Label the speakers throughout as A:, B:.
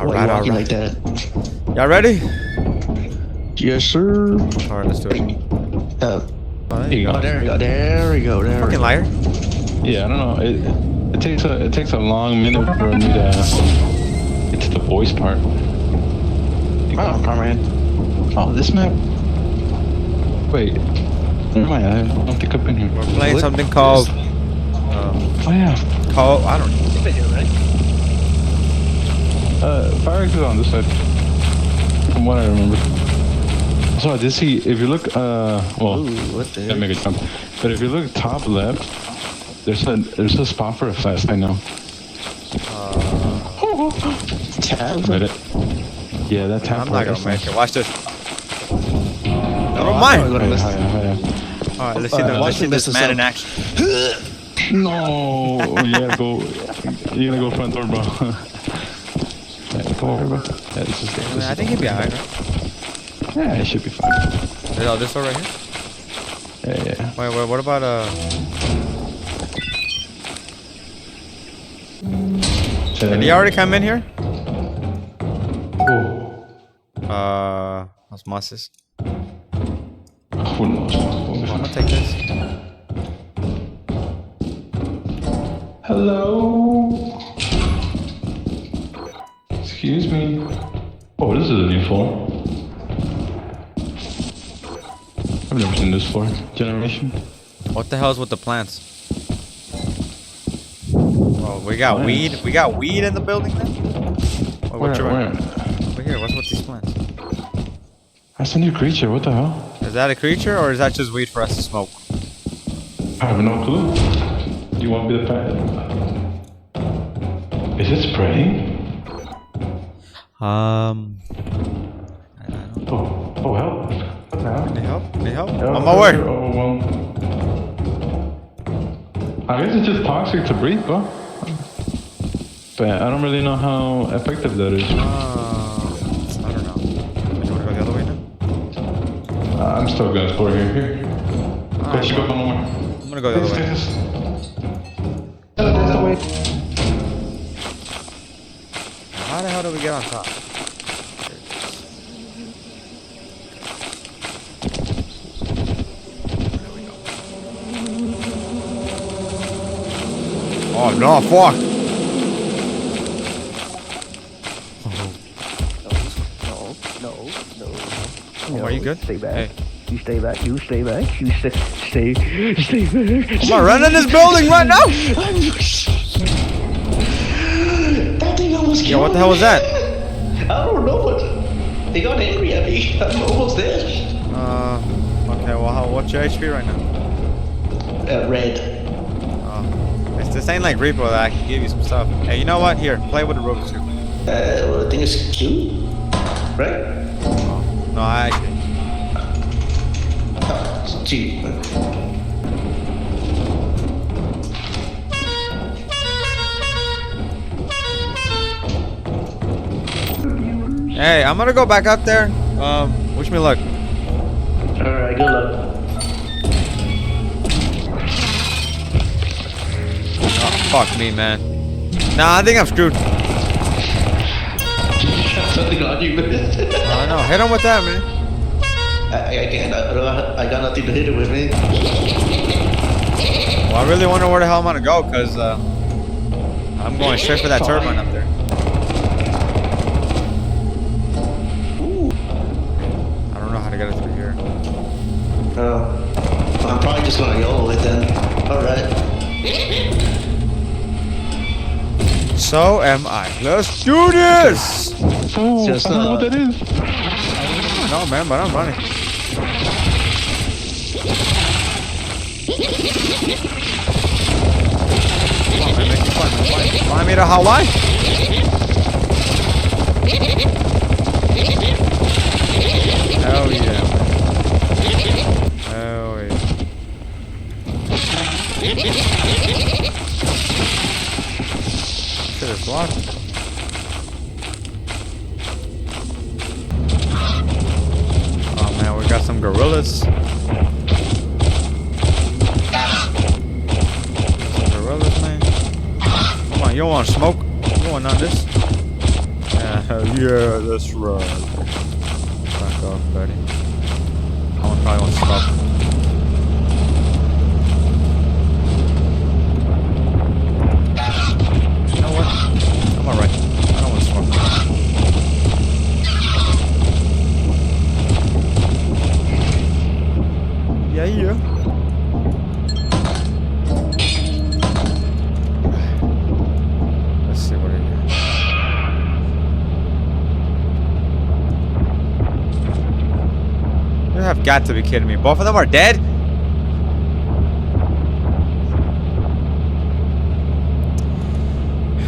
A: Alright, alright.
B: Like that.
A: Y'all ready?
B: Yes, sir.
A: Alright, let's do it.
C: There you go.
B: There we go. There we go. There we
A: Fucking
B: go.
A: liar.
C: Yeah, I don't know. It takes a long minute for me to get to the voice part.
B: Oh, man.
C: Oh, this map. Wait. Never mind. I don't think I've been here.
A: We're playing something called.
C: Oh yeah.
A: I don't know.
C: Fire exit on this side. From what I remember. So I did see. If you look, well,
B: Ooh, what the
C: can't make a jump. But if you look top left, there's a spot for a fast right now.
B: tab?
C: Made it. Yeah, that tap.
A: I'm not gonna make it. Watch this. Never
B: Oh,
A: mind.
B: gonna miss-
A: Alright, let's see
B: watch me
A: this
B: mess
A: man
B: this
A: in
B: up.
A: action.
C: No, you gotta go. You gotta go front door, bro. Yeah, come over, bro. Yeah, this is
A: I think he'd be alright, right?
C: Yeah, it should be fine.
A: Oh, this door right here?
C: Yeah.
A: Wait, what about Did he already come in here?
C: Oh,
A: Osmosis.
C: who knows?
A: I'm gonna take this.
C: Hello. Excuse me. Oh, this is a new floor. I've never seen this floor. Generation.
A: What the hell's with the plants? Oh, we got
C: Plants.
A: weed. We got weed in the building then? Oh,
C: Where?
A: Over here, what's with these plants?
C: That's a new creature. What the hell?
A: Is that a creature or is that just weed for us to smoke?
C: I have no clue. Do you want me to pet it? Is it spraying?
A: I don't know.
C: Oh, help. What the hell?
A: Need help? Need help?
C: Oh,
A: On my way.
C: Oh, well. I guess it's just toxic to breathe, bro. But I don't really know how effective that is.
A: I don't know. You wanna go the other way now?
C: I'm still gonna explore here. Here.
A: Alright,
C: Go one more.
A: I'm gonna go the other way. How the hell do we get on top? Oh no, fuck!
B: No.
A: Oh, are you good?
B: Stay back.
A: Hey.
B: You stay back. You stay back. You stay back.
A: I'm gonna run in this building right now!
B: That thing almost killed
A: Yo, what the hell was that?
B: I don't know, but they got angry at me. I'm almost dead.
A: Okay, well, what's your HP right now?
B: Red.
A: This ain't like Repo that I can give you some stuff. Hey, you know what? Here, play with the rope too.
B: Well, I think it's Q, right?
A: No, I actually.
B: Oh, it's G.
A: Hey, I'm gonna go back up there. Wish me luck.
B: Alright, good luck.
A: Oh, fuck me, man. Nah, I think I'm screwed.
B: Something on you, man.
A: I know. Hit him with that, man.
B: I can't. I got nothing to hit it with, man.
A: Well, I really wonder where the hell I'm gonna go, cause I'm going straight for that turbine up there.
B: Ooh.
A: I don't know how to get it through here.
B: I'm probably just gonna YOLO it then. Alright.
A: So am I. Let's do this!
C: Oh,
B: Just,
C: I don't know what that is.
A: No, man, but I'm running. Come on, man, make it fun. Find me to Hawaii. Hell yeah. Hell yeah. Shit is blocked. Oh man, we got some gorillas. Some gorillas, man. Come on, you don't want to smoke? You want none of this? Yeah, Yeah, that's right. Back off, buddy. Someone probably wants to stop. You know what? I'm alright. I don't want to smoke. Yeah, yeah. Let's see what it is. You have got to be kidding me. Both of them are dead?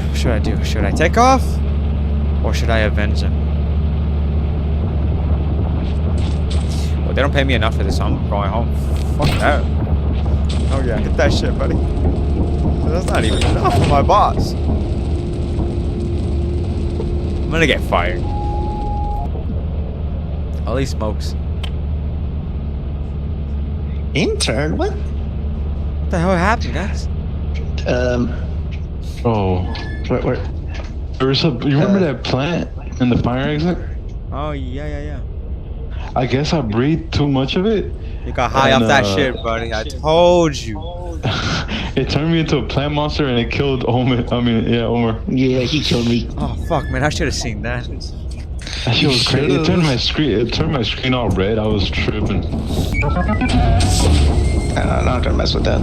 A: What should I do? Should I take off? Or should I avenge them? Well, they don't pay me enough for this, so I'm going home. Fuck that. Oh yeah, hit that shit, buddy. That's not even enough for my boss. I'm gonna get fired. Holy smokes.
B: Intern? What?
A: What the hell happened, guys?
C: Oh,
B: Where?
C: there was a, you remember that plant in the fire exit?
A: Oh, yeah.
C: I guess I breathed too much of it.
A: You got high
C: And,
A: off that shit, buddy. I told you.
C: It turned me into a plant monster and it killed Omer. Omer.
B: Yeah, he killed me.
A: Oh, fuck, man. I should have seen that.
C: That shit was crazy. It turned my screen all red. I was tripping.
B: I'm not gonna mess with that.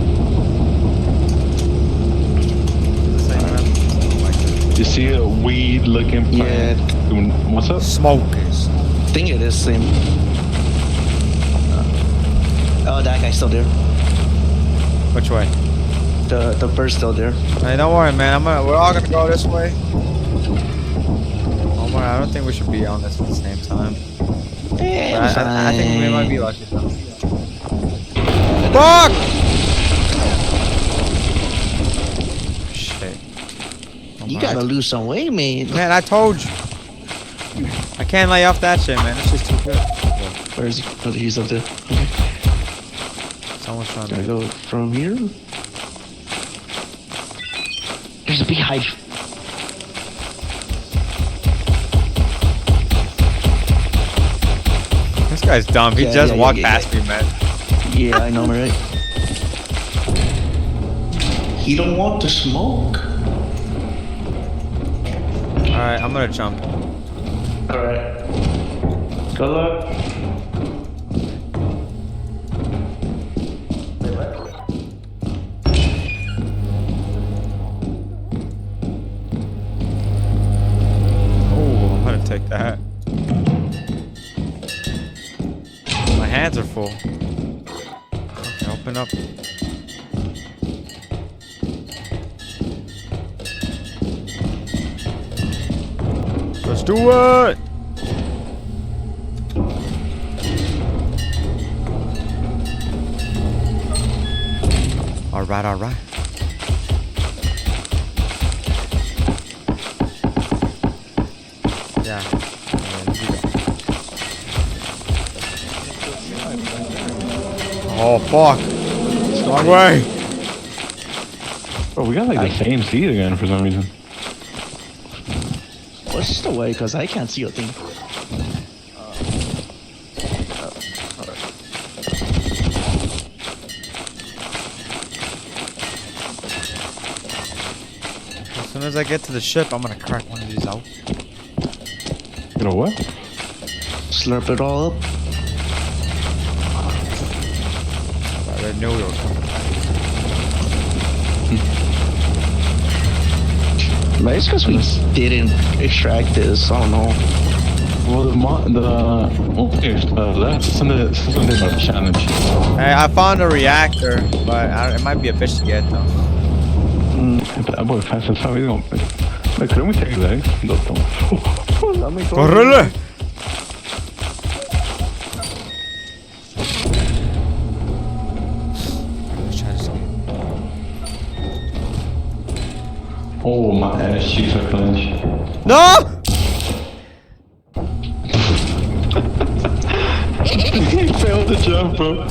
C: You see a weed looking plant?
B: Yeah.
C: What's up?
A: Smokers.
B: I think it is same. Oh, that guy's still there.
A: Which way?
B: The bird's still there.
A: Hey, don't worry, man. We're all gonna go this way. Omar, I don't think we should be on this at the same time. But I think we might be lucky though. Fuck! Shit.
B: You gotta lose some weight, man.
A: Man, I told you. I can't lay off that shit, man. It's just too good.
B: Where is he? Oh, he's up there. Okay.
A: Someone's trying
B: Gotta
A: to
B: go from here. There's a beehive.
A: This guy's dumb. He
B: Yeah,
A: just
B: yeah,
A: walked
B: yeah,
A: past me, man.
B: Yeah, I know, right? He don't want to smoke.
A: Alright, I'm gonna jump.
B: Alright. Good luck.
A: Oh, I'm gonna take that. My hands are full. Okay, open up. Let's do it! Alright. Yeah. Oh, fuck. Wrong way.
C: Bro, we got like the same seat again for some reason.
B: What's the way? Because I can't see a thing.
A: As soon as I get to the ship, I'm gonna crack one of these out.
C: You know what?
B: Slurp it all up.
A: I knew we were coming.
B: Maybe it's because we didn't extract this. I don't know.
C: Well, that's something about challenge.
A: Hey, I found a reactor, but it might be a bitch to get though.
C: Boy, fast as hell, he's Men creo muy seguida, Doctor.
A: ¡Córrele!
C: Oh, my ass cheeks are clenched.
A: No!
C: He failed the jump, bro.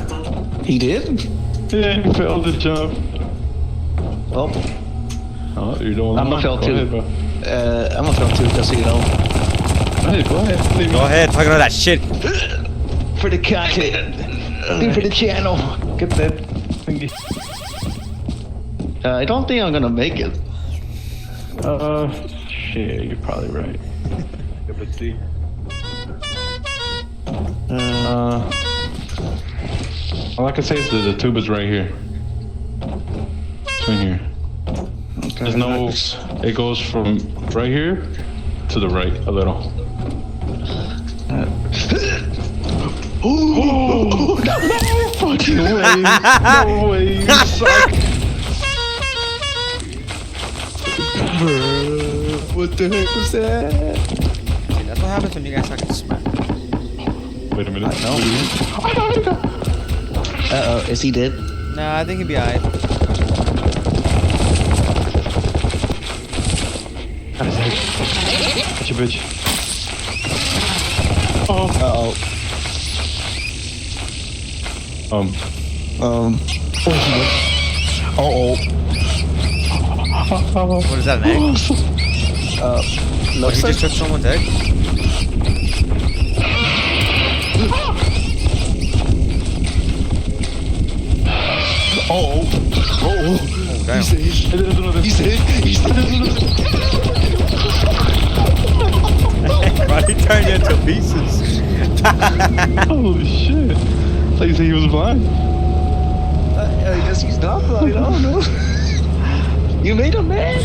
B: He did?
C: Yeah, he failed the jump.
B: Well,
C: Oh, you're doing
B: I'm gonna fail
C: Go
B: too.
C: ahead, bro.
B: I'm gonna throw two just so you know.
C: Hey, go ahead. Leave me.
A: Go ahead, talking all that shit.
B: For the content. For the channel.
C: Get that thingy.
B: I don't think I'm gonna make it.
C: Shit, you're probably right. Yeah, but see. All I can say is that the tube is right here. It's in here.
B: Okay.
C: There's no. It goes from right here to the right a little.
B: Oh, no
C: Fucking way! No way! You suck!
B: What the heck was that?
A: See, that's what happens when you guys suck at smack.
C: Wait a minute.
B: No. Uh-oh, is he dead?
A: Nah, I think he'd be alright.
C: Bitch, you bitch. Oh.
B: Uh-oh. Uh-oh.
A: What is that, an egg? What,
B: Looks
A: he
B: like...
A: just took someone's egg?
B: Oh,
A: Damn.
B: he's dead.
A: Why did he turn you into pieces?
C: Holy shit! I thought you said he was blind.
B: I guess he's not blind. I don't know. You made him mad.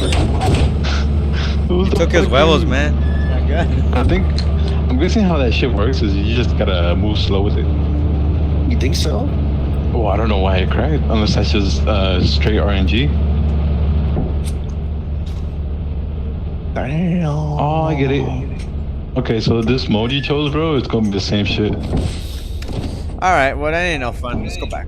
C: He
A: Took his huevos, man. Not good.
C: I think I'm guessing how that shit works is you just gotta move slow with it.
B: You think so?
C: Oh, I don't know why it cracked unless that's just straight RNG.
B: Damn.
C: Oh, I get it. Okay, so this mode you chose, bro, it's gonna be the same shit.
A: Alright, well, that ain't no fun. Let's go back.